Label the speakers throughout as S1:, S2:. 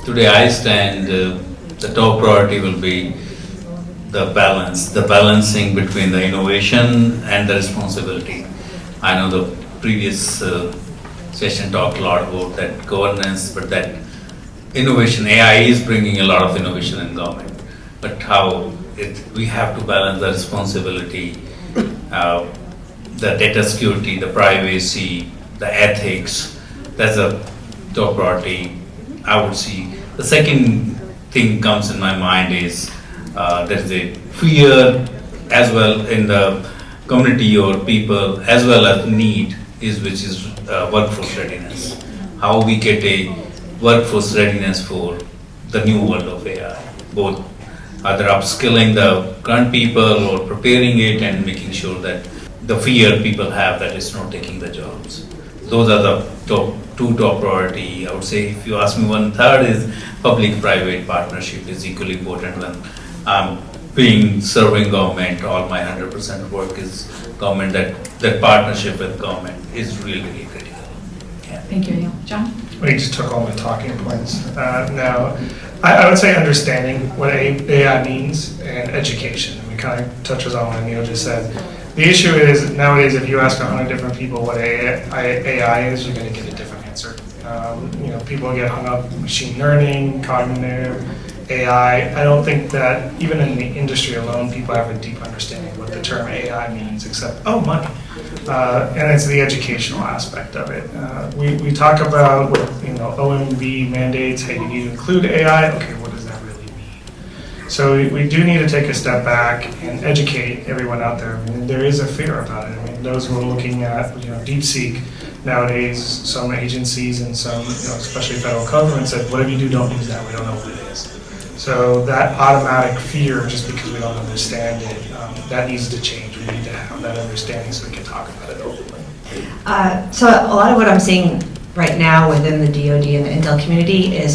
S1: today I stand, the top priority will be the balancing between the innovation and the responsibility. I know the previous session talked a lot about that governance, but that innovation, AI is bringing a lot of innovation in government, but we have to balance the responsibility, the data security, the privacy, the ethics. That's a top priority, I would see. The second thing comes in my mind is there's a fear as well in the community or people, as well as need, which is workforce readiness. How we get a workforce readiness for the new world of AI, both either upskilling the current people or preparing it and making sure that the fear people have that it's not taking the jobs. Those are the two top priority. I would say, if you ask me, one third is public-private partnership is equally important. When I'm serving government, all my 100% work is government. That partnership with government is really, really critical. Yeah.
S2: Thank you, Anil. John?
S3: We just took all my talking points. Now, I would say understanding what AI means and education. We kind of touches on what Anil just said. The issue is nowadays, if you ask 100 different people what AI is, you're going to get a different answer. People get hung up in machine learning, cognitive, AI. I don't think that even in the industry alone, people have a deep understanding of what the term AI means, except, money. And it's the educational aspect of it. We talk about, OMB mandates, hey, you need to include AI. Okay, what does that really mean? So we do need to take a step back and educate everyone out there. I mean, there is a fear about it. I mean, those who are looking at, DeepSeek nowadays, some agencies and some, especially federal government said, whatever you do, don't use that. We don't know what it is. So that automatic fear, just because we don't understand it, that needs to change. We need to have that understanding so we can talk about it openly.
S4: So a lot of what I'm seeing right now within the DoD and the Intel community is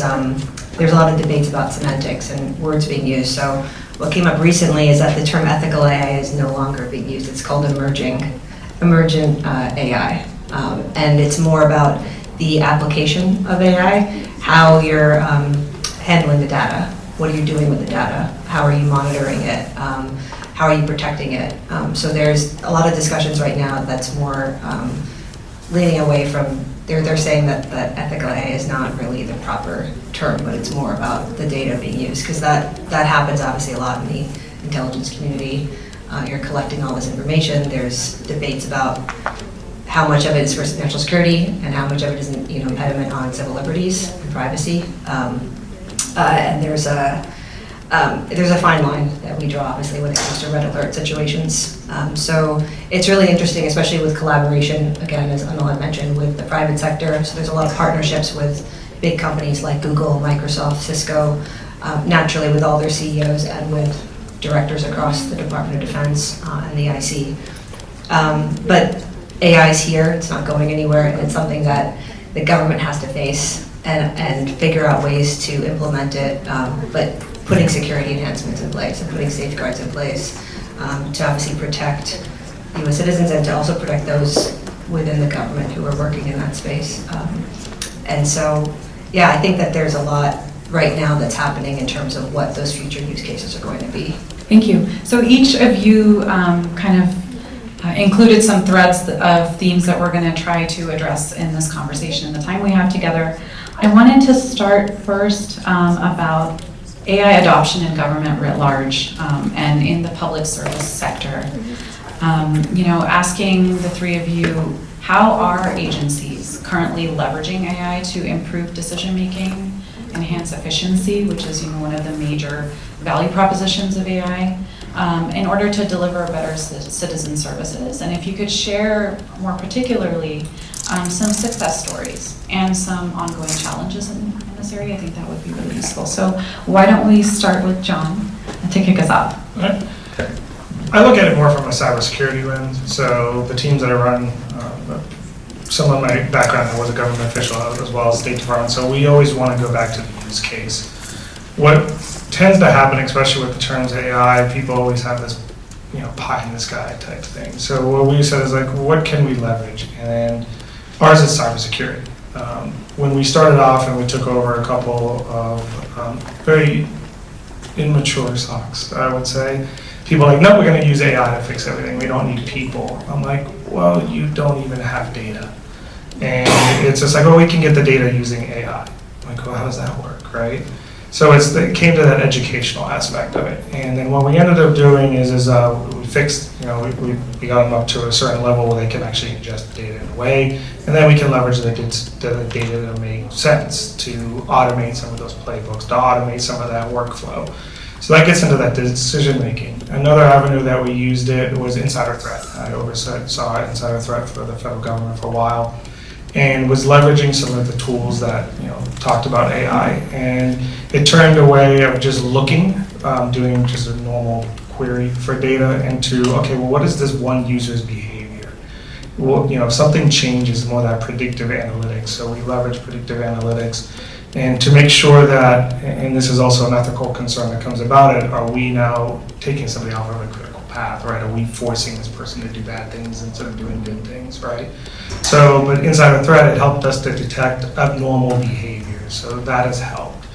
S4: there's a lot of debates about semantics and words being used. So what came up recently is that the term ethical AI is no longer being used. It's called emergent AI. And it's more about the application of AI, how you're handling the data. What are you doing with the data? How are you monitoring it? How are you protecting it? So there's a lot of discussions right now that's more leaning away from, they're saying that ethical AI is not really the proper term, but it's more about the data being used, because that happens obviously a lot in the intelligence community. You're collecting all this information. There's debates about how much of it is for national security and how much of it is an impediment on civil liberties and privacy. And there's a fine line that we draw, obviously, when it comes to red alert situations. So it's really interesting, especially with collaboration, again, as Anil had mentioned, with the private sector. So there's a lot of partnerships with big companies like Google, Microsoft, Cisco, naturally with all their CEOs and with directors across the Department of Defense and the IC. But AI is here, it's not going anywhere, and it's something that the government has to face and figure out ways to implement it, but putting security enhancements in place and putting safeguards in place to obviously protect U.S. citizens and to also protect those within the government who are working in that space. And so, yeah, I think that there's a lot right now that's happening in terms of what those future use cases are going to be.
S2: Thank you. So each of you included some threads of themes that we're going to try to address in this conversation in the time we have together. I wanted to start first about AI adoption in government writ large and in the public service sector. Asking the three of you, how are agencies currently leveraging AI to improve decision making, enhance efficiency, which is one of the major value propositions of AI, in order to deliver better citizen services? And if you could share more particularly some success stories and some ongoing challenges in this area, I think that would be really useful. So why don't we start with John to kick us off?
S3: All right. I look at it more from a cybersecurity lens. So the teams that I run, some of my background, I was a government official as well as State Department, so we always want to go back to the use case. What tends to happen, especially with the terms AI, people always have this pie in the sky type thing. So what we said is what can we leverage? And ours is cybersecurity. When we started off and we took over a couple of very immature SOCs, I would say, people are like, no, we're going to use AI to fix everything. We don't need people. I'm like, well, you don't even have data. And it's just like, oh, we can get the data using AI. I'm like, well, how does that work, right? So it came to that educational aspect of it. And then what we ended up doing is we fixed, we got them up to a certain level where they can actually ingest the data in a way, and then we can leverage the data to make sense, to automate some of those playbooks, to automate some of that workflow. So that gets into that decision making. Another avenue that we used it was insider threat. I saw insider threat for the federal government for a while, and was leveraging some of the tools that talked about AI, and it turned away of just looking, doing just a normal query for data into, okay, well, what is this one user's behavior? Well, if something changes, more that predictive analytics. So we leverage predictive analytics, and to make sure that, and this is also an ethical concern that comes about it, are we now taking somebody off of a critical path, right? Are we forcing this person to do bad things instead of doing good things, right? So, but insider threat, it helped us to detect abnormal behavior, so that has helped.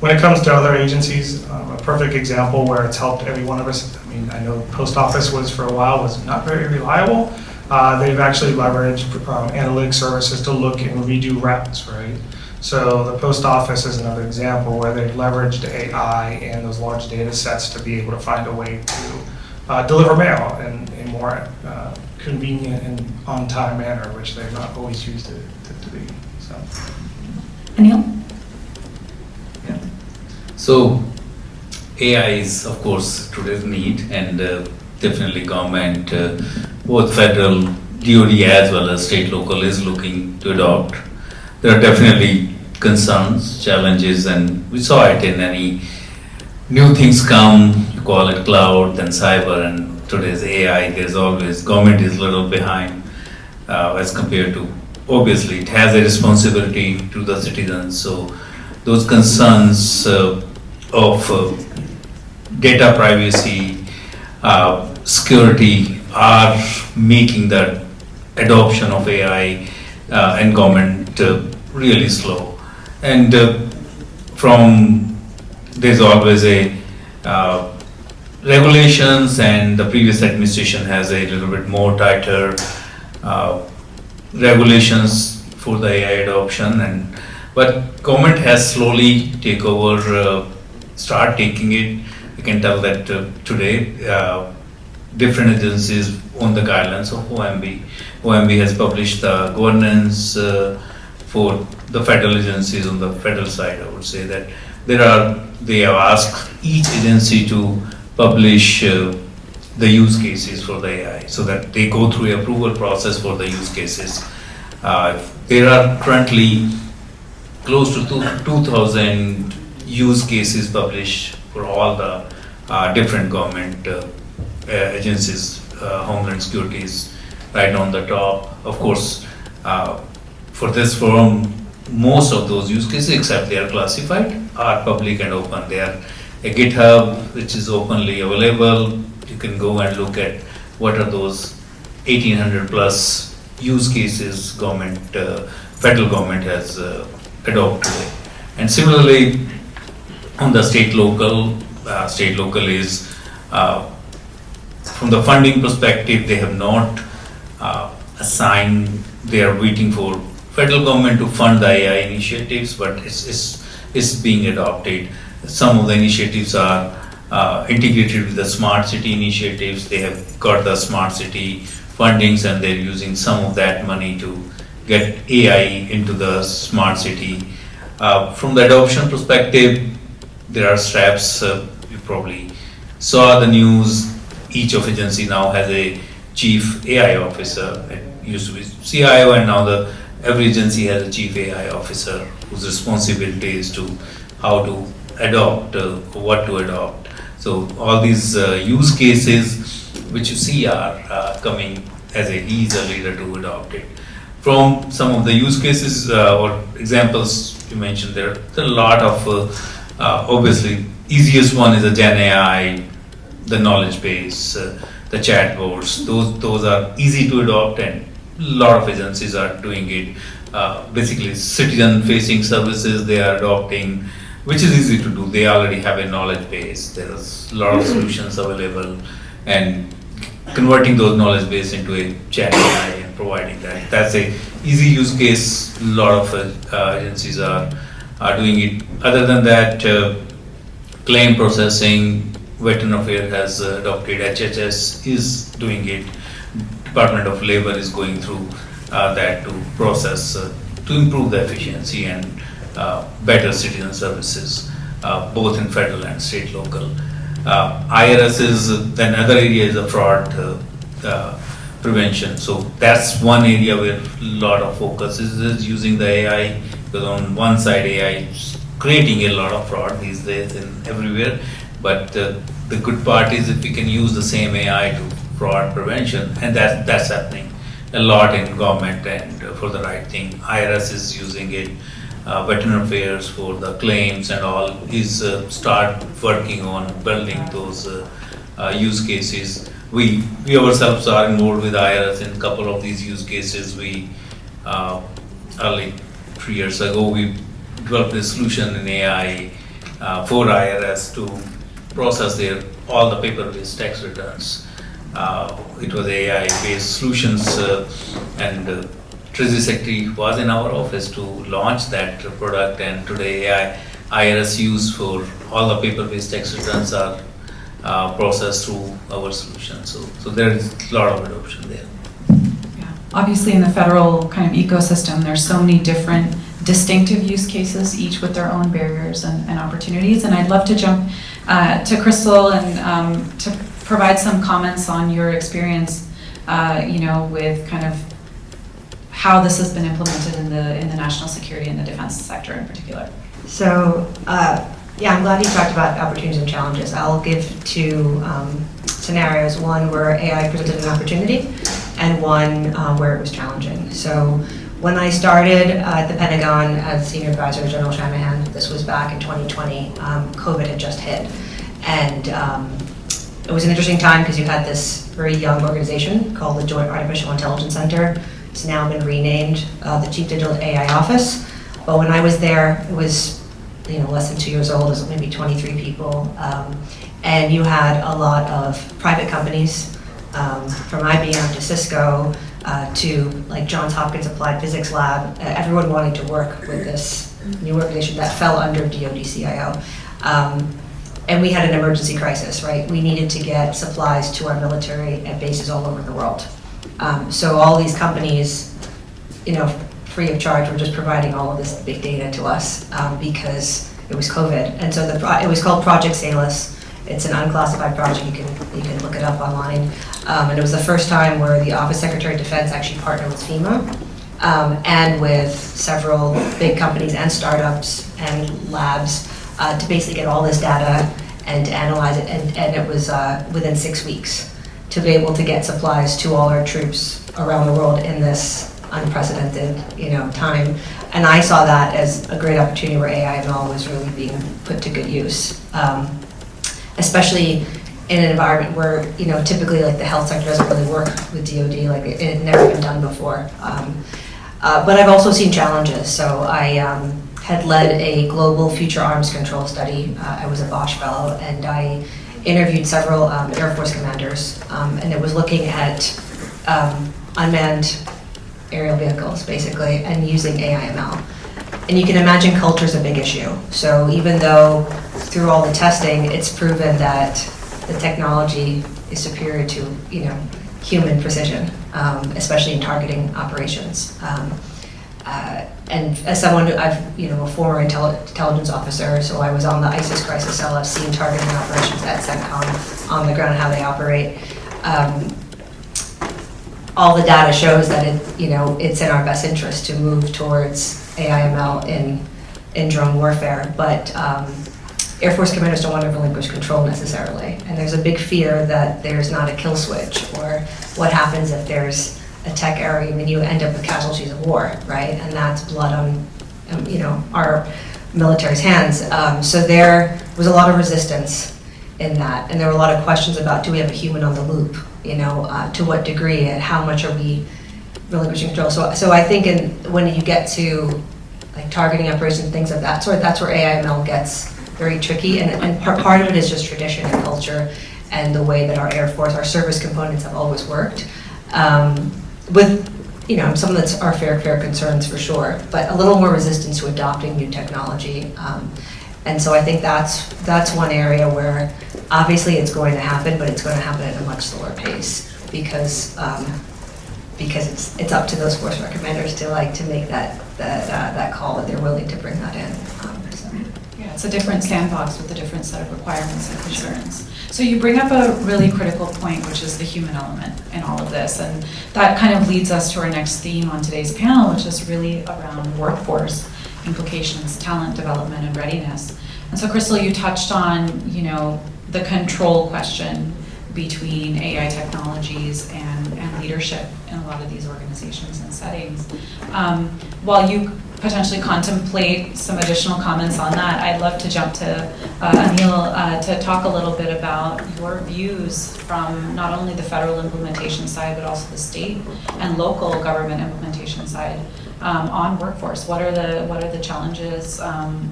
S3: When it comes to other agencies, a perfect example where it's helped every one of us, I mean, I know the post office for a while was not very reliable. They've actually leveraged analytic services to look and redo routes, right? So the post office is another example where they've leveraged AI and those large data sets to be able to find a way to deliver mail in a more convenient and on-time manner, which they've not always used it to be. So.
S2: Anil?
S1: So AI is, of course, today's need, and definitely government, both federal, DoD as well as state, local, is looking to adopt. There are definitely concerns, challenges, and we saw it in any new things come, you call it cloud, then cyber, and today's AI. There's always, government is a little behind as compared to, obviously, it has a responsibility to the citizens. So those concerns of data privacy, security are making the adoption of AI in government really slow. And there's always a regulations, and the previous administration has a little bit more tighter regulations for the AI adoption, but government has slowly start taking it. You can tell that today different agencies own the guidelines of OMB. OMB has published the governance for the federal agencies on the federal side. I would say that they have asked each agency to publish the use cases for the AI, so that they go through the approval process for the use cases. There are currently close to 2,000 use cases published for all the different government agencies. Homeland Security is right on the top. Of course, for this forum, most of those use cases, except they are classified, are public and open. They are a GitHub, which is openly available. You can go and look at what are those 1,800 plus use cases federal government has adopted. And similarly, on the state local is from the funding perspective, they have not assigned. They are waiting for federal government to fund the AI initiatives, but it's being adopted. Some of the initiatives are integrated with the smart city initiatives. They have got the smart city fundings, and they're using some of that money to get AI into the smart city. From the adoption perspective, there are steps. You probably saw the news. Each of agency now has a chief AI officer. It used to be CIO, and now every agency has a chief AI officer whose responsibility is to how to adopt, what to adopt. So all these use cases which you see are coming as he's a leader to adopt it. From some of the use cases or examples you mentioned, there are a lot of, obviously, easiest one is a Gen AI, the knowledge base, the chatbots. Those are easy to adopt, and lot of agencies are doing it. Basically, citizen-facing services they are adopting, which is easy to do. They already have a knowledge base. There's a lot of solutions available, and converting those knowledge base into a chat AI and providing that. That's a easy use case. A lot of agencies are doing it. Other than that, claim processing, Veteran Affairs has adopted. HHS is doing it. Department of Labor is going through that to process, to improve the efficiency and better citizen services, both in federal and state local. IRS is, then other area is the fraud prevention. So that's one area where a lot of focus is using the AI, because on one side AI is creating a lot of fraud these days and everywhere, but the good part is if we can use the same AI to fraud prevention, and that's happening a lot in government and for the right thing. IRS is using it, Veteran Affairs for the claims and all is start working on building those use cases. We ourselves are involved with IRS in a couple of these use cases. We early 3 years ago we developed a solution in AI for IRS to process all the paper-based tax returns. It was AI-based solutions, and Treasury Secretary was in our office to launch that product, and today IRS use for all the paper-based tax returns are processed through our solution. So there is a lot of adoption there.
S2: Yeah. Obviously, in the federal kind of ecosystem, there's so many different distinctive use cases, each with their own barriers and opportunities. And I'd love to jump to Krystle and to provide some comments on your experience, with kind of how this has been implemented in the national security and the defense sector in particular.
S4: So, I'm glad you talked about opportunities and challenges. I'll give two scenarios, one where AI presented an opportunity and one where it was challenging. So when I started at the Pentagon as Senior Advisor to General Shanahan, this was back in 2020, COVID had just hit. And it was an interesting time because you had this very young organization called the Joint Artificial Intelligence Center. It's now been renamed the Chief Digital AI Office. But when I was there, it was less than 2 years old. It was maybe 23 people. And you had a lot of private companies, from IBM to Cisco, to like Johns Hopkins Applied Physics Lab, everyone wanting to work with this new organization that fell under DoD CIO. And we had an emergency crisis, right? We needed to get supplies to our military at bases all over the world. So all these companies, free of charge, were just providing all of this big data to us because it was COVID. And so it was called Project Salus. It's an unclassified project. You can look it up online. And it was the first time where the Office Secretary of Defense actually partnered with FEMA and with several big companies and startups and labs to basically get all this data and to analyze it. And it was within 6 weeks to be able to get supplies to all our troops around the world in this unprecedented time. And I saw that as a great opportunity where AI/ML was really being put to good use. Especially in an environment where, typically like the health sector doesn't really work with DoD, like it had never been done before. But I've also seen challenges. So I had led a global future arms control study. I was a Bosch fellow, and I interviewed several Air Force commanders, and it was looking at unmanned aerial vehicles, basically, and using AI/ML. And you can imagine culture is a big issue. So even though through all the testing, it's proven that the technology is superior to, human precision, especially in targeting operations. And as someone I've, a former intelligence officer, so I was on the ISIS crisis cell. I've seen targeting operations at CENTCOM on the ground, how they operate. All the data shows that it's in our best interest to move towards AI/ML in drone warfare, but Air Force commanders don't want to relinquish control necessarily. And there's a big fear that there's not a kill switch, or what happens if there's a tech error. I mean, you end up with casualties of war, right? And that's blood on, our military's hands. So there was a lot of resistance in that, and there were a lot of questions about, do we have a human on the loop? To what degree, and how much are we relinquishing control. So I think when you get to like targeting operations, things of that sort, that's where AI/ML gets very tricky. And part of it is just tradition and culture and the way that our Air Force, our service components have always worked. With some of that's our fair concerns for sure, but a little more resistance to adopting new technology. And so I think that's one area where obviously it's going to happen, but it's going to happen at a much slower pace because it's up to those force recommenders to make that call that they're willing to bring that in.
S2: Yeah, it's a different sandbox with a different set of requirements and concerns. So you bring up a really critical point, which is the human element in all of this, and that kind of leads us to our next theme on today's panel, which is really around workforce implications, talent development, and readiness. And so, Krystle, you touched on, the control question between AI technologies and leadership in a lot of these organizations and settings. While you potentially contemplate some additional comments on that, I'd love to jump to Anil to talk a little bit about your views from not only the federal implementation side, but also the state and local government implementation side on workforce. What are the challenges?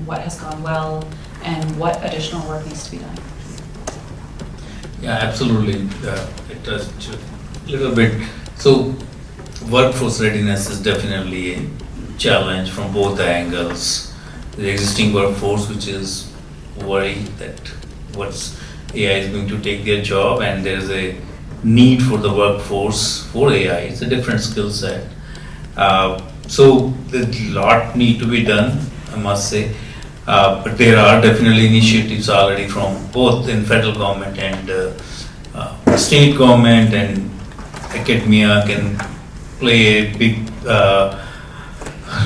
S2: What has gone well, and what additional work needs to be done?
S1: Yeah, absolutely. It does a little bit. So, workforce readiness is definitely a challenge from both the angles. The existing workforce, which is worried that what's AI is going to take their job, and there's a need for the workforce for AI. It's a different skill set. So there's a lot need to be done, I must say. But there are definitely initiatives already from both in federal government and state government, and academia can play a big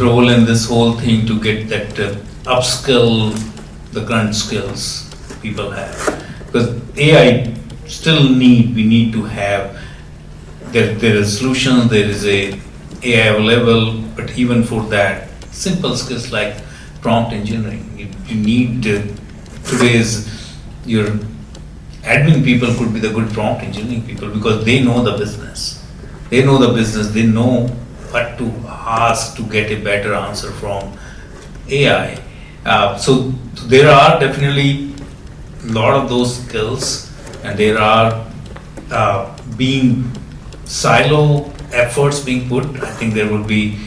S1: role in this whole thing to get that upskill the current skills people have. Because AI we need to have, there is solutions, there is a AI available, but even for that, simple skills like prompt engineering, you need your admin people could be the good prompt engineering people because they know the business. They know what to ask to get a better answer from AI. So there are definitely a lot of those skills, and there are being silo efforts being put. I think there will be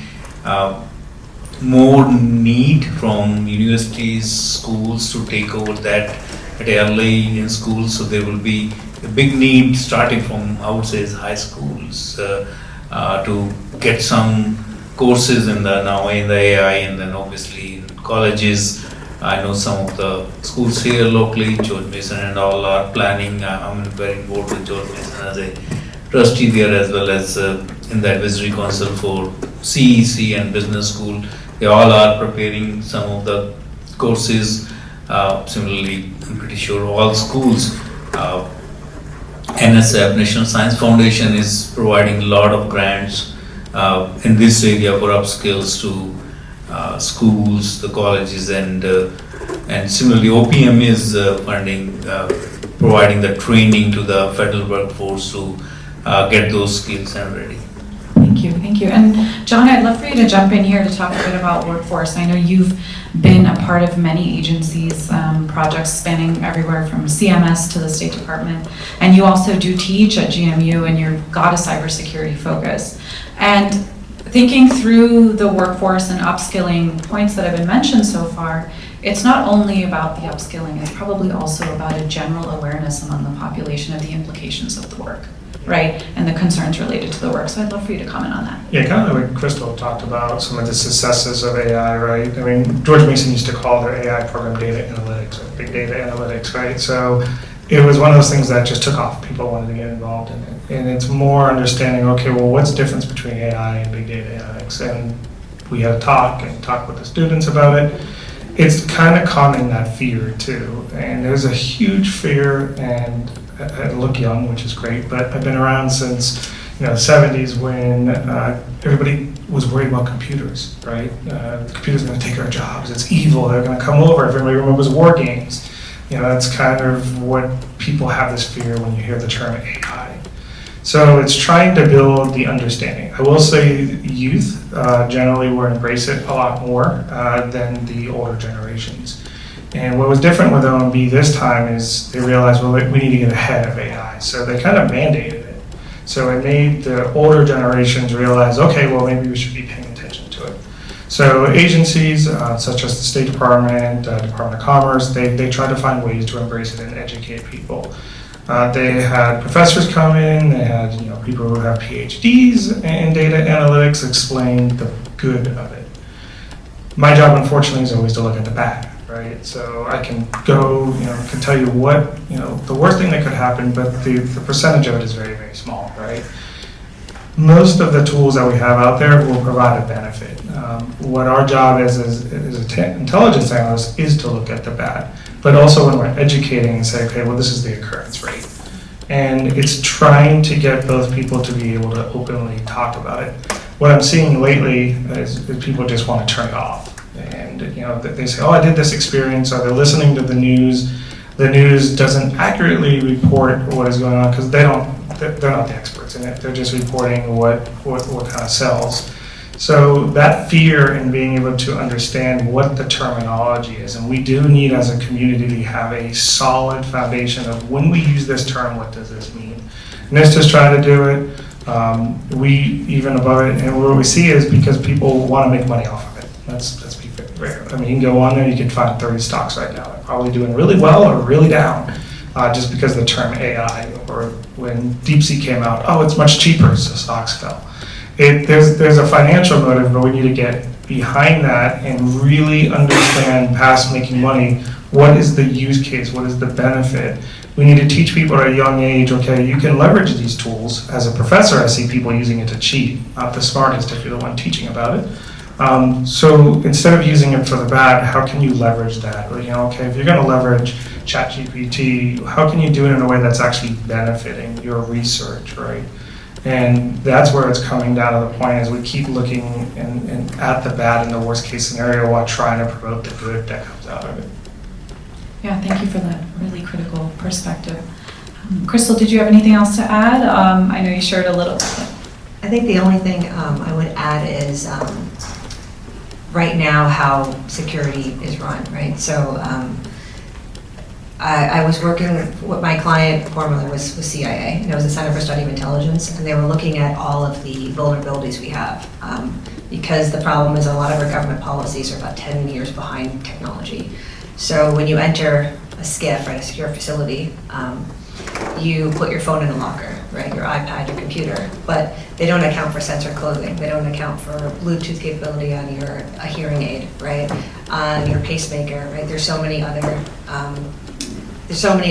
S1: more need from universities, schools to take over that at early in schools. So there will be a big need starting from, I would say, high schools to get some courses in the AI, and then obviously in colleges. I know some of the schools here locally, George Mason and all are planning. I'm very involved with George Mason as a trustee there, as well as in the advisory council for CEC and business school. They all are preparing some of the courses. Similarly, I'm pretty sure all schools, NSF, National Science Foundation, is providing a lot of grants in this area for upskills to schools, the colleges, and similarly OPM is providing the training to the federal workforce to get those skills and ready.
S2: Thank you. And John, I'd love for you to jump in here to talk a bit about workforce. I know you've been a part of many agencies, projects spanning everywhere from CMS to the State Department, and you also do teach at GMU, and you've got a cybersecurity focus. And thinking through the workforce and upskilling points that have been mentioned so far, it's not only about the upskilling, it's probably also about a general awareness among the population of the implications of the work, right? And the concerns related to the work. So I'd love for you to comment on that.
S3: Yeah, kind of like Krystle talked about some of the successes of AI, right? I mean, George Mason used to call their AI program data analytics, or big data analytics, right? So it was one of those things that just took off. People wanted to get involved in it. And it's more understanding, okay, well, what's the difference between AI and big data analytics? And we had a talk with the students about it. It's kind of calming that fear too. And there's a huge fear, and I look young, which is great, but I've been around since the 70s when everybody was worried about computers, right? The computers are going to take our jobs. It's evil. They're going to come over. Everybody remembers war games. That's kind of what people have this fear when you hear the term AI. So it's trying to build the understanding. I will say youth generally will embrace it a lot more than the older generations. And what was different with OMB this time is they realized, well, we need to get ahead of AI. So they kind of mandated it. So it made the older generations realize, okay, well, maybe we should be paying attention to it. So agencies such as the State Department, Department of Commerce, they try to find ways to embrace it and educate people. They had professors come in, they had people who have PhDs in data analytics explain the good of it. My job, unfortunately, is always to look at the bad, right? So I can go, can tell you what, the worst thing that could happen, but the percentage of it is very, very small, right? Most of the tools that we have out there will provide a benefit. What our job as intelligence analysts is to look at the bad, but also when we're educating and say, okay, well, this is the occurrence rate. And it's trying to get both people to be able to openly talk about it. What I'm seeing lately is people just want to turn it off. And they say, oh, I did this experience, or they're listening to the news. The news doesn't accurately report what is going on because they're not the experts in it. They're just reporting what kind of sells. So that fear in being able to understand what the terminology is, and we do need as a community to have a solid foundation of when we use this term, what does this mean? NIST is trying to do it. We even above it, and what we see is because people want to make money off of it. Let's be fair. I mean, you can go on there, you can find 30 stocks right now. They're probably doing really well or really down, just because of the term AI. Or when DeepSeek came out, oh, it's much cheaper, so stocks fell. There's a financial motive, but we need to get behind that and really understand past making money. What is the use case? What is the benefit? We need to teach people at a young age, okay, you can leverage these tools. As a professor, I see people using it to cheat, not the smartest if you're the one teaching about it. So instead of using it for the bad, how can you leverage that? Or, okay, if you're going to leverage ChatGPT, how can you do it in a way that's actually benefiting your research, right? And that's where it's coming down to the point as we keep looking and at the bad in the worst case scenario while trying to promote the good that comes out of it.
S2: Yeah, thank you for that really critical perspective. Krystle, did you have anything else to add? I know you shared a little bit.
S4: I think the only thing I would add is right now how security is run, right? So I was working with my client formerly was CIA, and it was the Center for Study of Intelligence, and they were looking at all of the vulnerabilities we have because the problem is a lot of our government policies are about 10 years behind technology. So when you enter a SCIF, right, a secure facility, you put your phone in a locker, right, your iPad, your computer, but they don't account for sensor clothing. They don't account for Bluetooth capability on a hearing aid, right, on your pacemaker, right. There's so many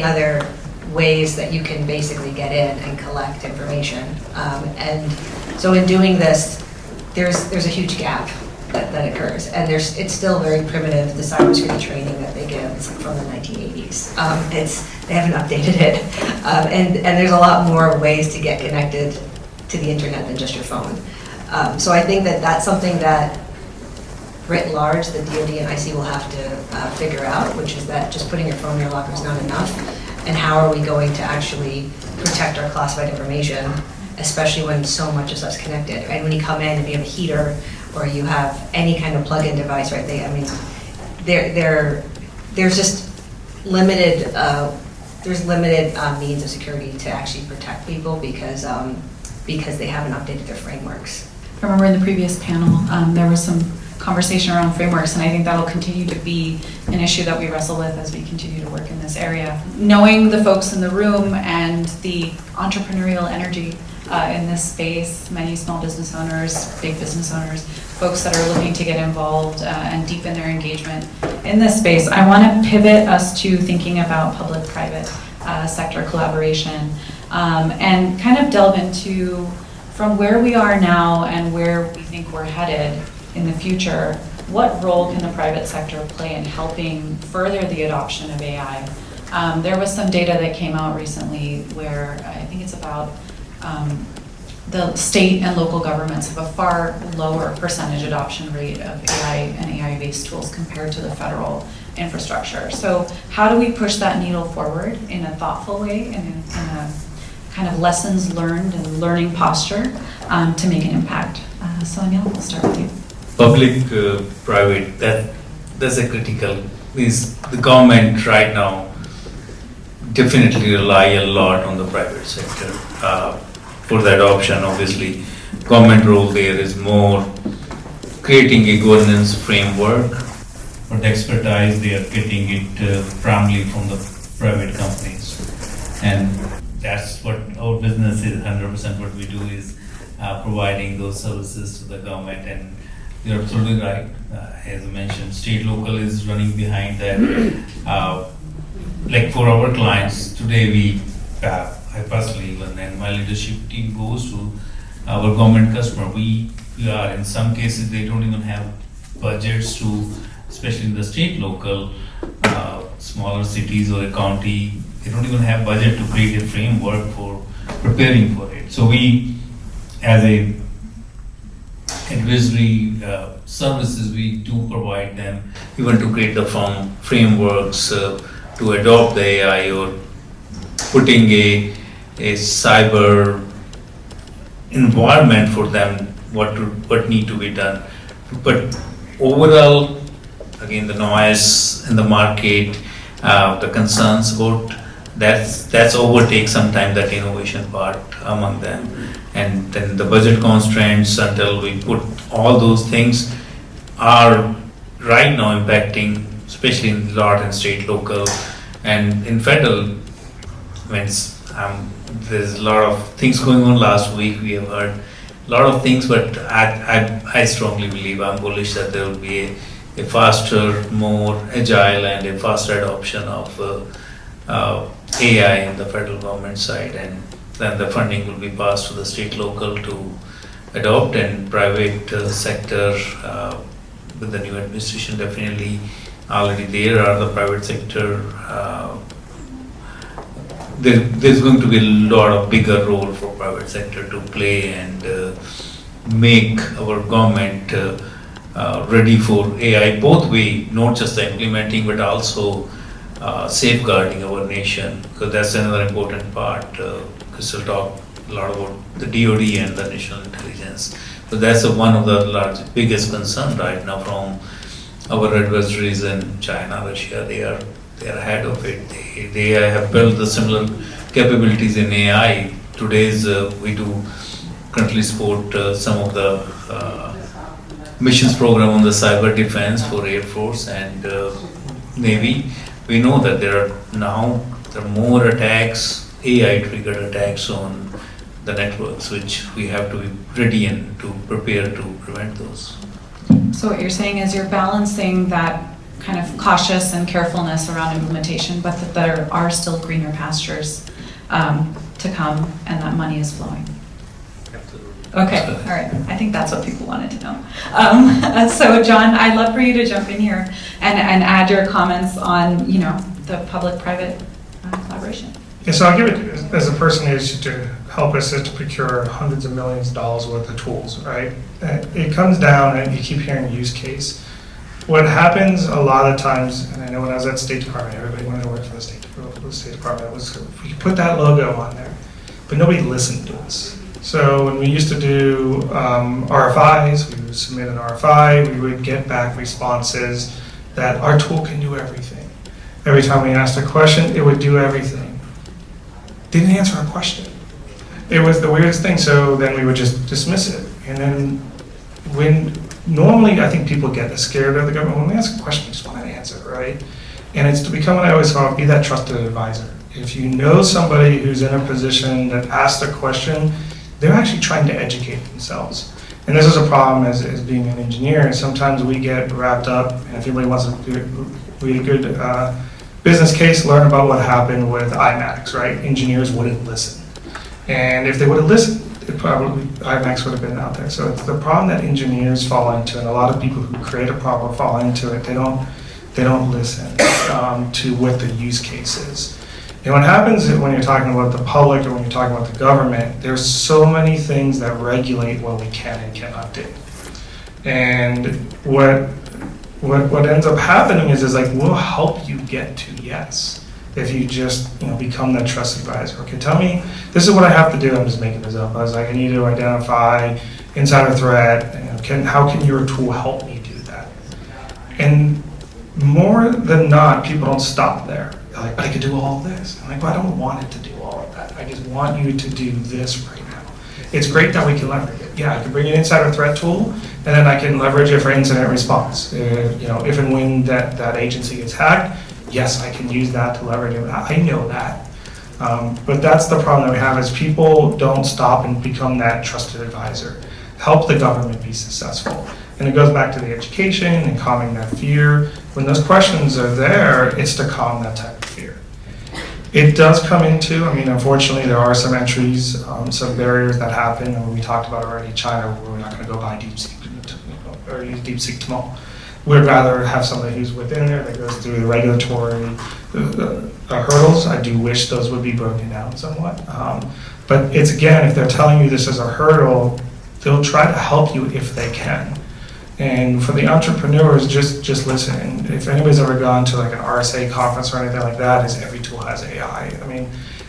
S4: other ways that you can basically get in and collect information. And so in doing this, there's a huge gap that occurs. And it's still very primitive, the cybersecurity training that they give is from the 1980s. They haven't updated it. And there's a lot more ways to get connected to the internet than just your phone. So I think that's something that writ large, the DoD and IC will have to figure out, which is that just putting your phone in your locker is not enough. And how are we going to actually protect our classified information, especially when so much of stuff's connected. And when you come in, if you have a heater or you have any kind of plug-in device, right? There's just limited. There's limited means of security to actually protect people because they haven't updated their frameworks.
S2: I remember in the previous panel, there was some conversation around frameworks, and I think that'll continue to be an issue that we wrestle with as we continue to work in this area. Knowing the folks in the room and the entrepreneurial energy in this space, many small business owners, big business owners, folks that are looking to get involved and deepen their engagement in this space, I want to pivot us to thinking about public-private sector collaboration and kind of delve into from where we are now and where we think we're headed in the future. What role can the private sector play in helping further the adoption of AI? There was some data that came out recently where I think it's about the state and local governments have a far lower percentage adoption rate of AI and AI-based tools compared to the federal infrastructure. So how do we push that needle forward in a thoughtful way and in kind of lessons learned and learning posture to make an impact. So Anil, we'll start with you.
S1: Public, private, that's a critical, is the government right now definitely rely a lot on the private sector for the adoption. Obviously, government role there is more creating a governance framework, but the expertise they are getting it primarily from the private companies, and that's what our business is. 100% what we do is providing those services to the government, and you're absolutely right. As I mentioned, state local is running behind that. Like for our clients today, I personally, and my leadership team goes to our government customer. We are, in some cases, they don't even have budgets to, especially in the state local, smaller cities or a county, they don't even have budget to create a framework for preparing for it. So we, as a advisory services, we do provide them even to create the frameworks to adopt the AI, or putting a cyber environment for them, what need to be done. But overall, again, the noise in the market, the concerns about that's overtake sometimes that innovation part among them, and then the budget constraints, until we put all those things, are right now impacting, especially in lot and state local, and in federal. There's a lot of things going on. Last week we have heard a lot of things, but I strongly believe, I'm bullish that there will be a faster, more agile, and a faster adoption of AI in the federal government side, and then the funding will be passed to the state local to adopt, and private sector with the new administration definitely already there are the private sector. There's going to be a lot of bigger role for private sector to play, and make our government ready for AI, both way, not just the implementing, but also safeguarding our nation, because that's another important part. Krystle talked a lot about the DoD and the national intelligence. So that's one of the biggest concern right now from our adversaries in China, Russia. They are ahead of it. They have built the similar capabilities in AI. Today's we do currently support some of the missions program on the cyber defense for Air Force and Navy. We know that there are more attacks, AI triggered attacks on the networks, which we have to be ready and to prepare to prevent those.
S2: So what you're saying is you're balancing that kind of cautious and carefulness around implementation, but that there are still greener pastures to come, and that money is flowing. Okay, all right. I think that's what people wanted to know. So John, I'd love for you to jump in here and add your comments on, the public-private collaboration.
S3: Yeah, so I'll give it, as a person who's to help us to procure hundreds of millions of dollars worth of tools, right? It comes down, and you keep hearing use case. What happens a lot of times, and I know when I was at State Department, everybody wanted to work for the State Department, was we put that logo on there, but nobody listened to us. So when we used to do RFIs, we would submit an RFI, we would get back responses that our tool can do everything. Every time we asked a question, it would do everything. Didn't answer our question. It was the weirdest thing, so then we would just dismiss it. And then normally I think people get scared of the government. When we ask a question, we just want an answer, right? And it's to become what I always call, be that trusted advisor. If you know somebody who's in a position that asked a question, they're actually trying to educate themselves. And this is a problem as being an engineer. Sometimes we get wrapped up, and if anybody wants to read a good business case, learn about what happened with IMAX, right? Engineers wouldn't listen. And if they would have listened, IMAX would have been out there. So it's the problem that engineers fall into, and a lot of people who create a problem fall into it. They don't listen to what the use case is. And what happens is when you're talking about the public or when you're talking about the government, there's so many things that regulate what we can and cannot do. And what ends up happening is like, we'll help you get to yes. if you just become that trusted advisor. Okay, tell me, this is what I have to do. I'm just making this up. I was like, I need to identify insider threat. How can your tool help me do that? And more than not, people don't stop there. They're like, but I could do all this. I'm like, well, I don't want it to do all of that. I just want you to do this right now. It's great that we can leverage it. Yeah, I can bring an insider threat tool, and then I can leverage it for incident response. If and when that agency gets hacked, yes, I can use that to leverage it. I know that. But that's the problem that we have is people don't stop and become that trusted advisor. Help the government be successful. And it goes back to the education and calming that fear. When those questions are there, it's to calm that type of fear. It does come into, unfortunately, there are some entries, some barriers that happen, and we talked about already China, where we're not going to go buy DeepSeek or use DeepSeek tomorrow. We'd rather have somebody who's within there that goes through the regulatory hurdles. I do wish those would be broken down somewhat. But it's, again, if they're telling you this is a hurdle, they'll try to help you if they can. And for the entrepreneurs, just listen. If anybody's ever gone to like an RSA conference or anything like that, is every tool has AI.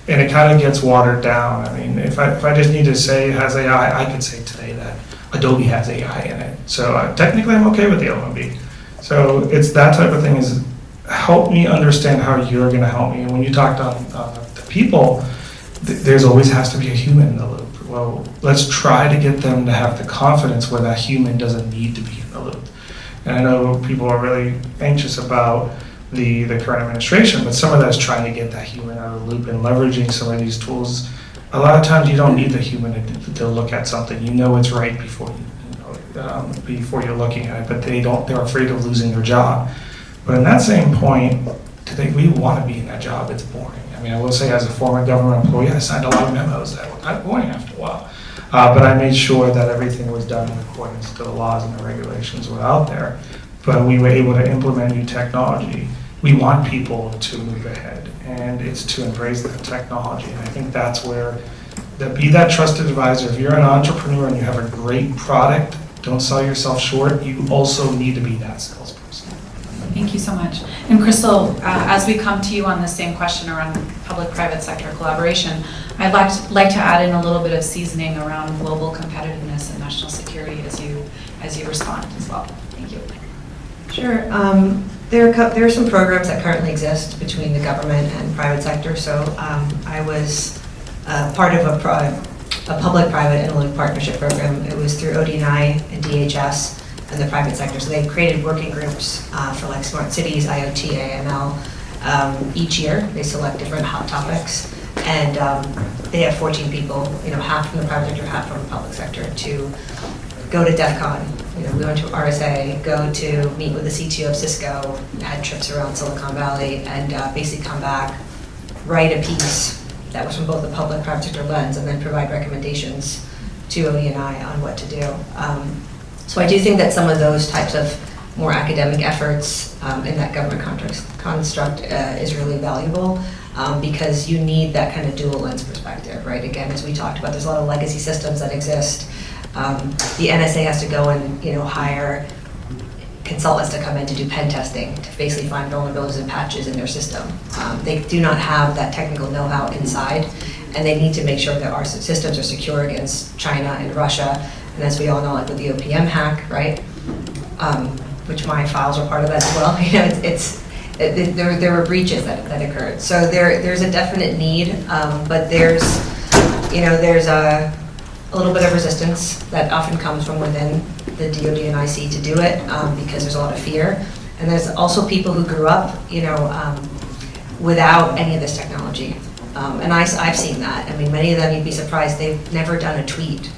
S3: And it kind of gets watered down. If I just need to say it has AI, I could say today that Adobe has AI in it. So technically I'm okay with the LMB. So it's that type of thing is help me understand how you're going to help me. And when you talk to people, there's always has to be a human in the loop. Well, let's try to get them to have the confidence where that human doesn't need to be in the loop. And I know people are really anxious about the current administration, but some of that's trying to get that human out of the loop and leveraging some of these tools. A lot of times you don't need the human to look at something. You know it's right before before you're looking at it, but they're afraid of losing their job. But in that same point, do they really want to be in that job? It's boring. I will say as a former government employee, I signed a lot of memos that were kind of boring after a while. But I made sure that everything was done in accordance to the laws and the regulations were out there. But we were able to implement new technology. We want people to move ahead, and it's to embrace that technology. And I think that's where, be that trusted advisor. If you're an entrepreneur and you have a great product, don't sell yourself short. You also need to be that salesperson.
S2: Thank you so much. And Krystle, as we come to you on the same question around public-private sector collaboration, I'd like to add in a little bit of seasoning around global competitiveness and national security as you respond as well. Thank you.
S4: Sure. There are some programs that currently exist between the government and private sector. So I was part of a public-private analytic partnership program. It was through ODNI and DHS and the private sector. So they created working groups for like smart cities, IoT, AML. Each year they select different hot topics, and they have 14 people, half from the private sector, half from the public sector, to go to DEF CON. We went to RSA, go to meet with the CTO of Cisco, had trips around Silicon Valley, and basically come back, write a piece that was from both the public private sector lens, and then provide recommendations to ODNI on what to do. So I do think that some of those types of more academic efforts in that government construct is really valuable because you need that kind of dual lens perspective, right? Again, as we talked about, there's a lot of legacy systems that exist. The NSA has to go and hire consultants to come in to do pen testing to basically find vulnerabilities and patches in their system. They do not have that technical know-how inside, and they need to make sure that our systems are secure against China and Russia. And as we all know, like with the OPM hack, right, which my files are part of that as well. There were breaches that occurred. So there's a definite need, but there's a little bit of resistance that often comes from within the DoD and IC to do it because there's a lot of fear. And there's also people who grew up, without any of this technology. And I've seen that. Many of them, you'd be surprised, they've never done a tweet.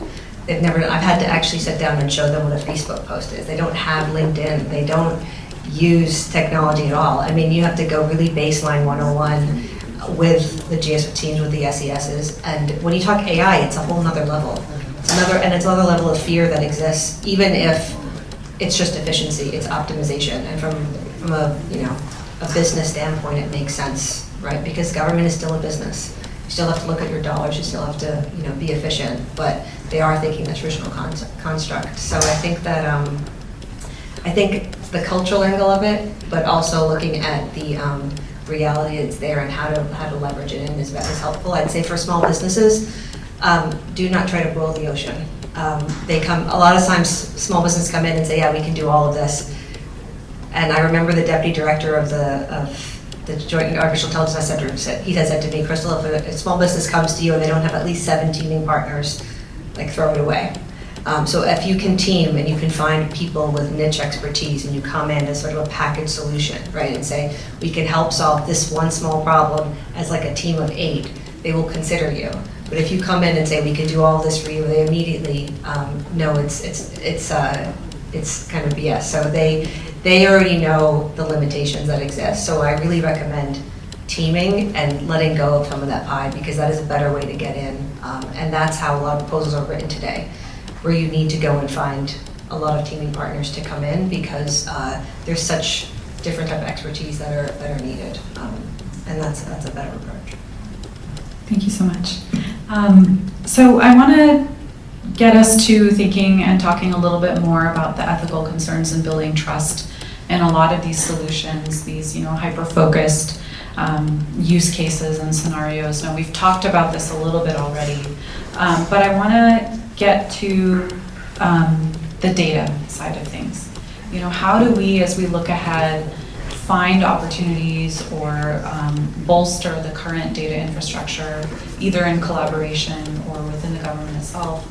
S4: I've had to actually sit down and show them what a Facebook post is. They don't have LinkedIn. They don't use technology at all. You have to go really baseline 101 with the GS teams, with the SESs. And when you talk AI, it's a whole nother level. It's another level of fear that exists, even if it's just efficiency, it's optimization. And from a business standpoint, it makes sense, right? Because government is still a business. You still have to look at your dollars. You still have to, be efficient. But they are thinking the traditional construct. So I think that I think the cultural angle of it, but also looking at the reality that's there and how to leverage it in is helpful. I'd say for small businesses, do not try to boil the ocean. They come, a lot of times small businesses come in and say, yeah, we can do all of this. And I remember the deputy director of the Joint Artificial Intelligence Center, he had said to me, Krystle, if a small business comes to you and they don't have at least 7 teaming partners, like throw it away. So if you can team and you can find people with niche expertise and you come in as sort of a package solution, right, and say, we can help solve this one small problem as like a team of 8, they will consider you. But if you come in and say, we can do all this for you, they immediately know it's kind of BS. So they already know the limitations that exist. So I really recommend teaming and letting go of some of that pie, because that is a better way to get in. And that's how a lot of proposals are written today, where you need to go and find a lot of teaming partners to come in, because there's such different type of expertise that are needed. And that's a better approach.
S2: Thank you so much. So I want to get us to thinking and talking a little bit more about the ethical concerns in building trust in a lot of these solutions, these hyper-focused use cases and scenarios. Now, we've talked about this a little bit already, but I want to get to the data side of things. How do we, as we look ahead, find opportunities or bolster the current data infrastructure, either in collaboration or within the government itself,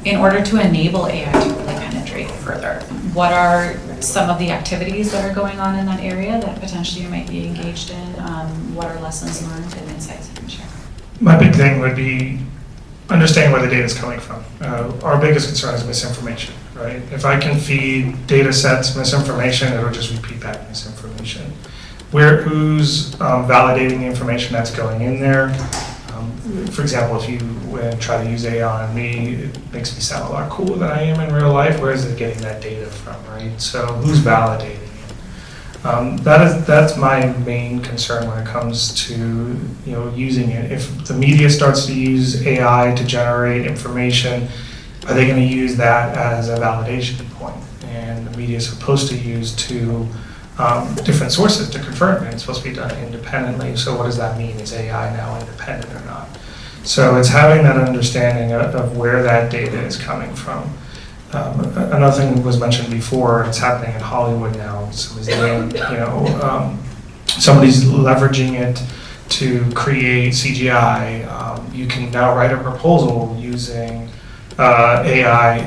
S2: in order to enable AI to really penetrate further? What are some of the activities that are going on in that area that potentially you might be engaged in? What are lessons learned and insights you can share?
S3: My big thing would be understanding where the data is coming from. Our biggest concern is misinformation, right? If I can feed data sets misinformation, it'll just repeat that misinformation. Who's validating the information that's going in there? For example, if you try to use AI on me, it makes me sound a lot cooler than I am in real life. Where is it getting that data from, right? So who's validating it? That's my main concern when it comes to using it. If the media starts to use AI to generate information, are they going to use that as a validation point? And the media is supposed to use different sources to confirm it. It's supposed to be done independently. So what does that mean? Is AI now independent or not? So it's having that understanding of where that data is coming from. Another thing was mentioned before, it's happening in Hollywood now. Somebody's leveraging it to create CGI. You can now write a proposal using AI.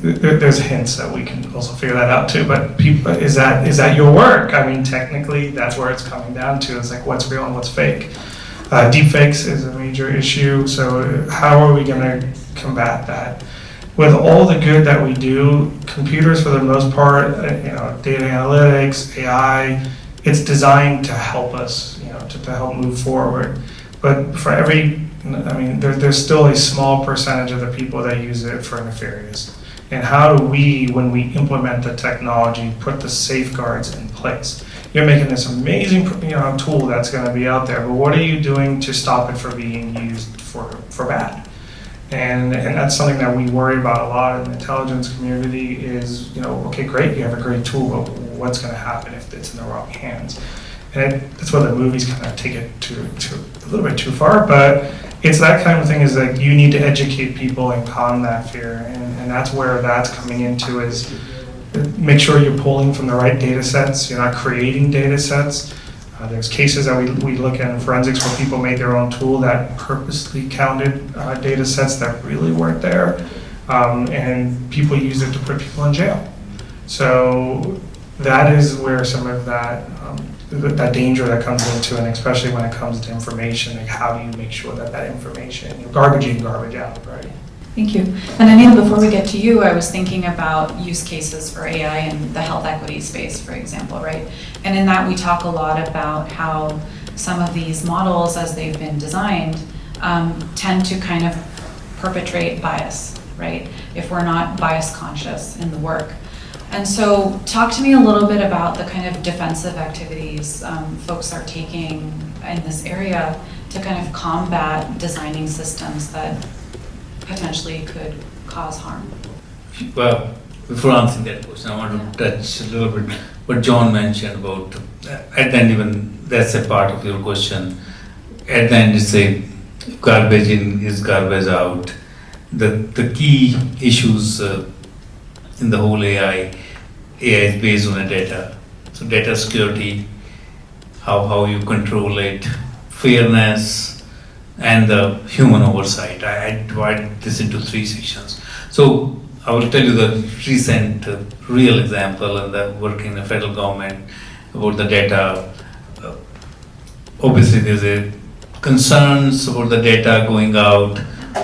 S3: There's hints that we can also figure that out too. But is that your work? I mean, technically, that's where it's coming down to. It's like what's real and what's fake. Deepfakes is a major issue. So how are we going to combat that? With all the good that we do, computers for the most part, data analytics, AI, it's designed to help us, to help move forward. But for there's still a small percentage of the people that use it for nefarious. And how do we, when we implement the technology, put the safeguards in place? You're making this amazing tool that's going to be out there, but what are you doing to stop it from being used for bad? And that's something that we worry about a lot in the intelligence community is, okay, great, you have a great tool, but what's going to happen if it's in the wrong hands? And that's where the movies kind of take it to a little bit too far, but it's that kind of thing is like you need to educate people and calm that fear. And that's where that's coming into is make sure you're pulling from the right data sets, you're not creating data sets. There's cases that we look at in forensics where people made their own tool that purposely counted data sets that really weren't there, and people used it to put people in jail. So that is where some of that danger that comes into, and especially when it comes to information, like how do you make sure that information, garbage in, garbage out, right?
S2: Thank you. And Anil, before we get to you, I was thinking about use cases for AI in the health equity space, for example, right? And in that we talk a lot about how some of these models, as they've been designed, tend to kind of perpetrate bias, right? If we're not bias conscious in the work. And so talk to me a little bit about the kind of defensive activities folks are taking in this area to kind of combat designing systems that potentially could cause harm.
S1: Well, before answering that question, I want to touch a little bit what John mentioned about, and then even that's a part of your question. At the end, it's a garbage in is garbage out. The key issues in the whole AI is based on the data. So data security, how you control it, fairness, and the human oversight. I divide this into 3 sections. So I will tell you the recent real example and the work in the federal government about the data. Obviously, there's a concerns about the data going out.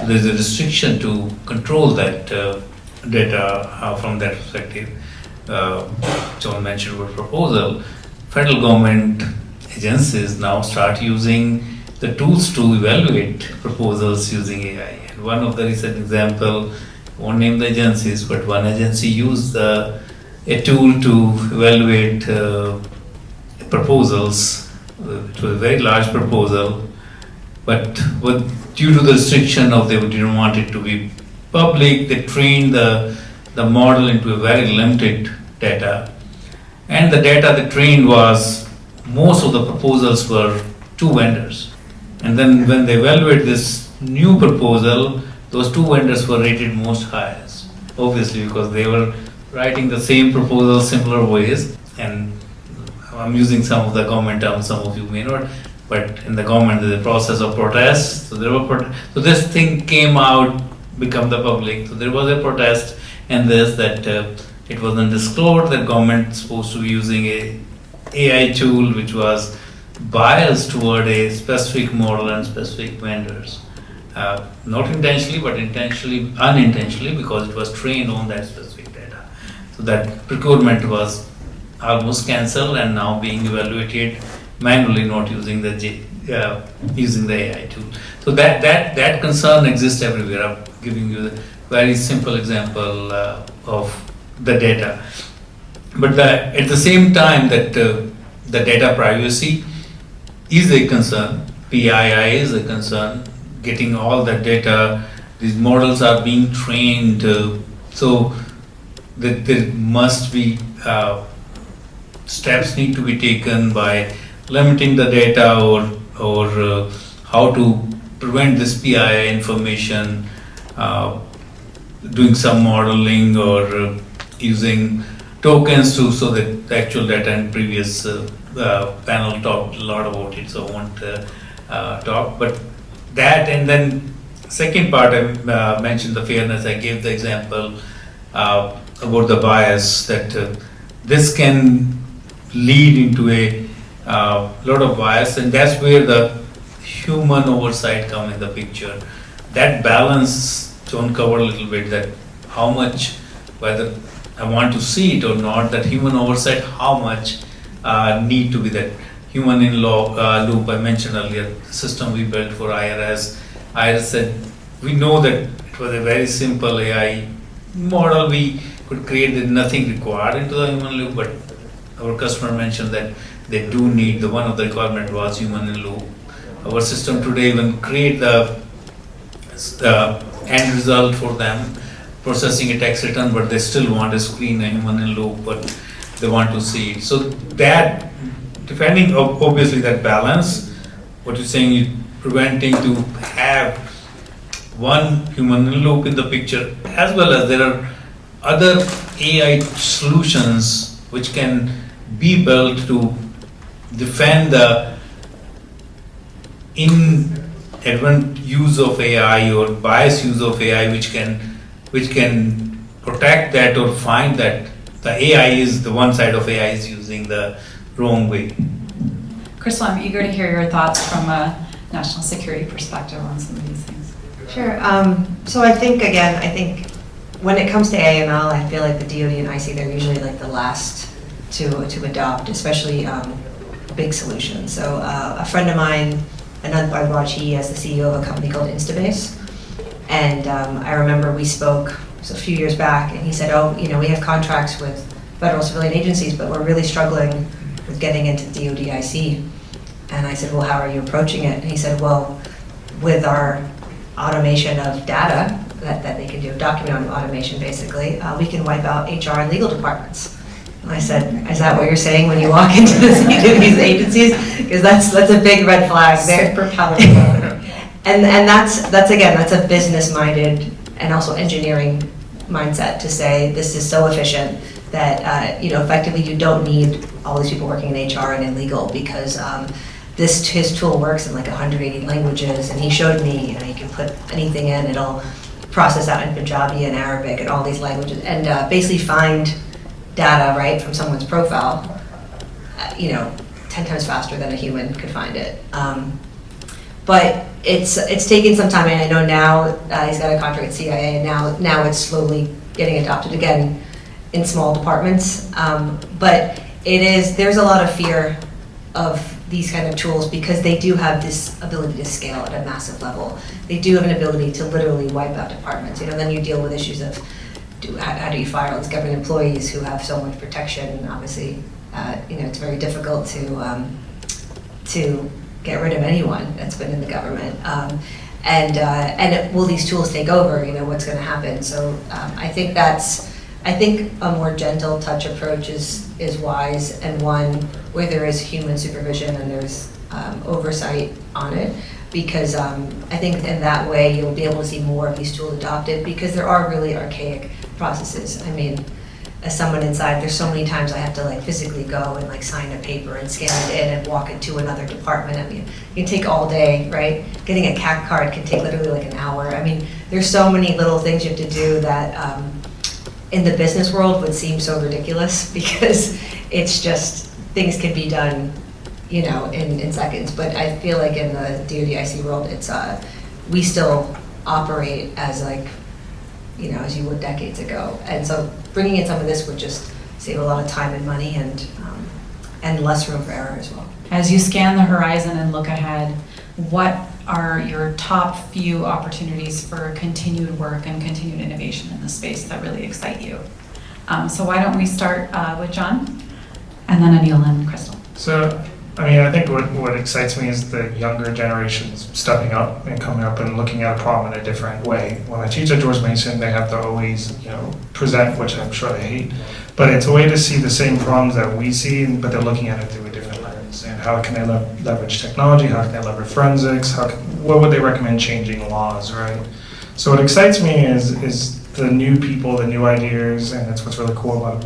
S1: There's a restriction to control that data from that perspective. John mentioned about proposal. Federal government agencies now start using the tools to evaluate proposals using AI. And one of the recent example, I won't name the agencies, but one agency used a tool to evaluate proposals. It was a very large proposal, but due to the restriction of they didn't want it to be public, they trained the model into a very limited data. And the data they trained was, most of the proposals were 2 vendors. And then when they evaluate this new proposal, those 2 vendors were rated most highest, obviously because they were writing the same proposal similar ways. And I'm using some of the government terms, some of you may not, but in the government there's a process of protest. So so this thing came out, become the public. So there was a protest, and this that it wasn't disclosed that government supposed to be using a AI tool which was biased toward a specific model and specific vendors. Not intentionally, but unintentionally, because it was trained on that specific data. So that procurement was almost cancelled and now being evaluated manually, not using the AI tool. So that concern exists everywhere. I'm giving you a very simple example of the data. But at the same time that the data privacy is a concern, PII is a concern, getting all that data, these models are being trained, so that there must be steps need to be taken by limiting the data or how to prevent this PII information, doing some modeling or using tokens so that the actual data in previous panel talked a lot about it, so I won't talk. But that, and then second part I mentioned the fairness. I gave the example about the bias that this can lead into a lot of bias, and that's where the human oversight come in the picture. That balance John covered a little bit, that how much, whether I want to see it or not, that human oversight, how much need to be that human in loop. I mentioned earlier the system we built for IRS. IRS said we know that it was a very simple AI model we could create, that nothing required into the human loop, but our customer mentioned that they do need, the one of the requirement was human in loop. Our system today even create the end result for them, processing a tax return, but they still want a screen, a human in loop, but they want to see it. So that, depending obviously that balance, what you're saying is preventing to have one human in loop in the picture, as well as there are other AI solutions which can be built to defend the inadvertent use of AI or biased use of AI, which can protect that or find that the AI is, the one side of AI is using the wrong way.
S2: Krystle, I'm eager to hear your thoughts from a national security perspective on some of these things.
S4: Sure. So I think when it comes to AML, I feel like the DoD and IC, they're usually like the last to adopt, especially big solutions. So a friend of mine, Anil Sharma, he is the CEO of a company called Instabase. And I remember we spoke a few years back, and he said, we have contracts with federal civilian agencies, but we're really struggling with getting into DoD IC. And I said, well, how are you approaching it? And he said, well, with our automation of data that they can do, document automation basically, we can wipe out HR and legal departments. I said, is that what you're saying when you walk into these agencies? Because that's a big red flag there.
S2: Super powerful.
S4: And that's again, that's a business-minded and also engineering mindset to say this is so efficient that effectively you don't need all these people working in HR and in legal because his tool works in like 180 languages, and he showed me you can put anything in, it'll process out in Punjabi and Arabic and all these languages, and basically find data right from someone's profile, 10 times faster than a human could find it. But it's taken some time, and I know now he's got a contract with CIA, and now it's slowly getting adopted again in small departments. But there's a lot of fear of these kind of tools because they do have this ability to scale at a massive level. They do have an ability to literally wipe out departments. Then you deal with issues of how do you fire all these government employees who have so much protection? And obviously, it's very difficult to get rid of anyone that's been in the government. Will these tools take over? What's going to happen? So I think a more gentle touch approach is wise, and one where there is human supervision and there's oversight on it, because I think in that way you'll be able to see more of these tools adopted, because there are really archaic processes. I mean, as someone inside, there's so many times I have to physically go and sign a paper and scan it in and walk into another department. I mean, it can take all day, right? Getting a CAC card can take literally an hour. I mean, there's so many little things you have to do that in the business world would seem so ridiculous, because it's just, things can be done, in seconds. But I feel like in the DoD-IC world, it's, we still operate as as you would decades ago. And so bringing in some of this would just save a lot of time and money, and less room for error as well.
S2: As you scan the horizon and look ahead, what are your top few opportunities for continued work and continued innovation in the space that really excite you? So why don't we start with John, and then Anil and Krystle.
S3: So, I think what excites me is the younger generations stepping up and coming up and looking at a problem in a different way. When I teach at George Mason, they have to always, present, which I'm sure they hate, but it's a way to see the same problems that we see, but they're looking at it through a different lens. And how can they leverage technology? How can they leverage forensics? What would they recommend changing laws, right? So what excites me is the new people, the new ideas, and that's what's really cool about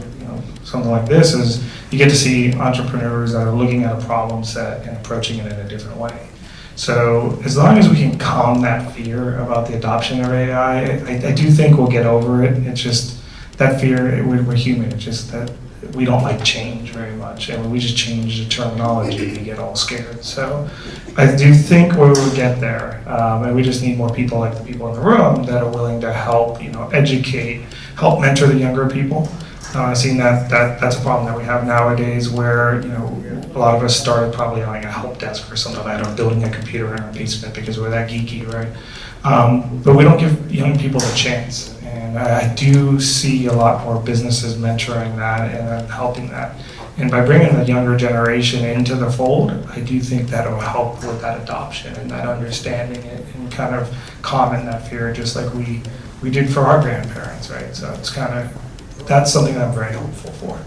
S3: something like this is you get to see entrepreneurs that are looking at a problem set and approaching it in a different way. So as long as we can calm that fear about the adoption of AI, I do think we'll get over it. It's just that fear, we're human. It's just that we don't like change very much, and we just change the terminology, we get all scared. So I do think we will get there, and we just need more people like the people in the room that are willing to help, educate, help mentor the younger people. I've seen that's a problem that we have nowadays, where a lot of us started probably on a help desk or something like that, or building a computer in our basement because we're that geeky, right? But we don't give young people a chance, and I do see a lot more businesses mentoring that and helping that. And by bringing the younger generation into the fold, I do think that will help with that adoption and that understanding it, and kind of calming that fear, just like we did for our grandparents, right? So it's that's something that I'm very hopeful for.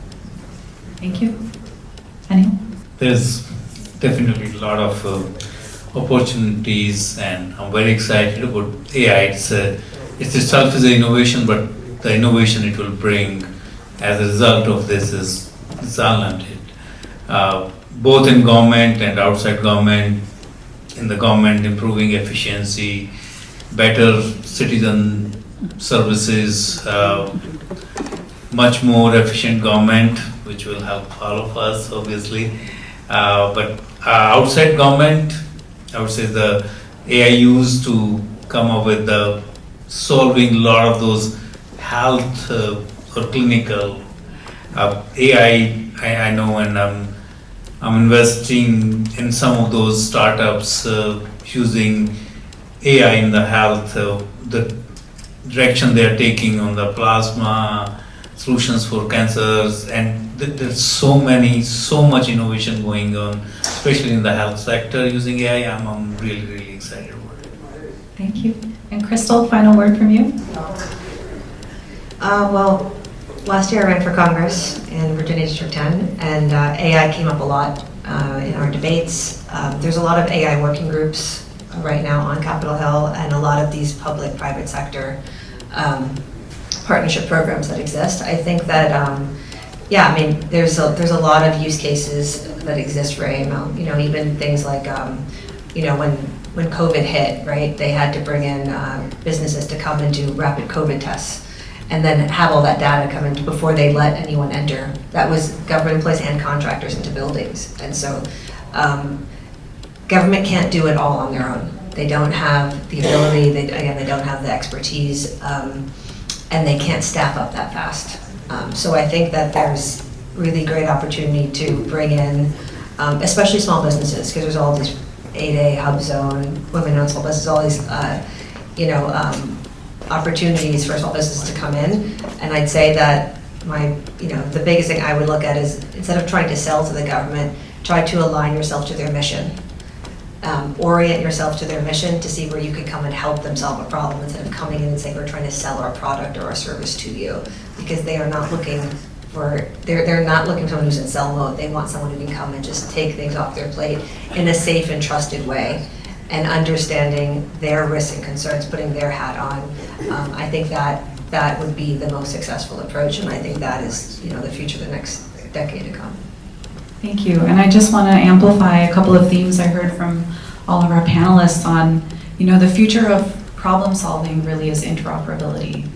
S2: Thank you. Anil?
S1: There's definitely a lot of opportunities, and I'm very excited about AI. It's itself is an innovation, but the innovation it will bring as a result of this is unlimited. Both in government and outside government. In the government, improving efficiency, better citizen services, much more efficient government, which will help all of us, obviously. But outside government, I would say the AI used to come up with solving a lot of those health or clinical AI. I know, and I'm investing in some of those startups using AI in the health, the direction they are taking on the plasma solutions for cancers, and there's so much innovation going on, especially in the health sector using AI. I'm really, really excited about it.
S2: Thank you. And Krystle, final word from you?
S4: Well, last year I ran for Congress in Virginia District 10, and AI came up a lot in our debates. There's a lot of AI working groups right now on Capitol Hill, and a lot of these public-private sector partnership programs that exist. I think that, yeah, I mean, there's a lot of use cases that exist for AML. You know, even things like, you know, when COVID hit, right, they had to bring in businesses to come and do rapid COVID tests, and then have all that data come in before they let anyone enter. That was government employees and contractors into buildings. And so government can't do it all on their own. They don't have the ability, they don't have the expertise, and they can't staff up that fast. So I think that there's really great opportunity to bring in, especially small businesses, because there's all these 8A, Hub Zone, women-owned small businesses, all these, you know, opportunities for small businesses to come in. And I'd say that you know, the biggest thing I would look at is, instead of trying to sell to the government, try to align yourself to their mission. Orient yourself to their mission to see where you could come and help them solve a problem, instead of coming in and saying, we're trying to sell our product or our service to you, because they are not looking for, they're not looking for someone who's in sell mode. They want someone who can come and just take things off their plate in a safe and trusted way, and understanding their risks and concerns, putting their hat on. I think that would be the most successful approach, and I think that is, you know, the future of the next decade to come.
S2: Thank you. And I just want to amplify a couple of themes I heard from all of our panelists on, you know, the future of problem solving really is interoperability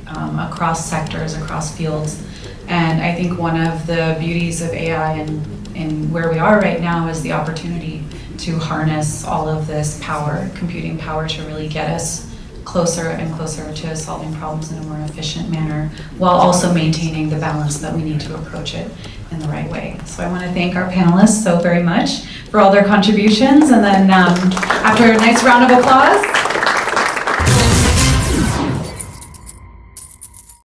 S2: across sectors, across fields. And I think one of the beauties of AI and where we are right now is the opportunity to harness all of this power, computing power, to really get us closer and closer to solving problems in a more efficient manner, while also maintaining the balance that we need to approach it in the right way. So I want to thank our panelists so very much for all their contributions, and then after a nice round of applause,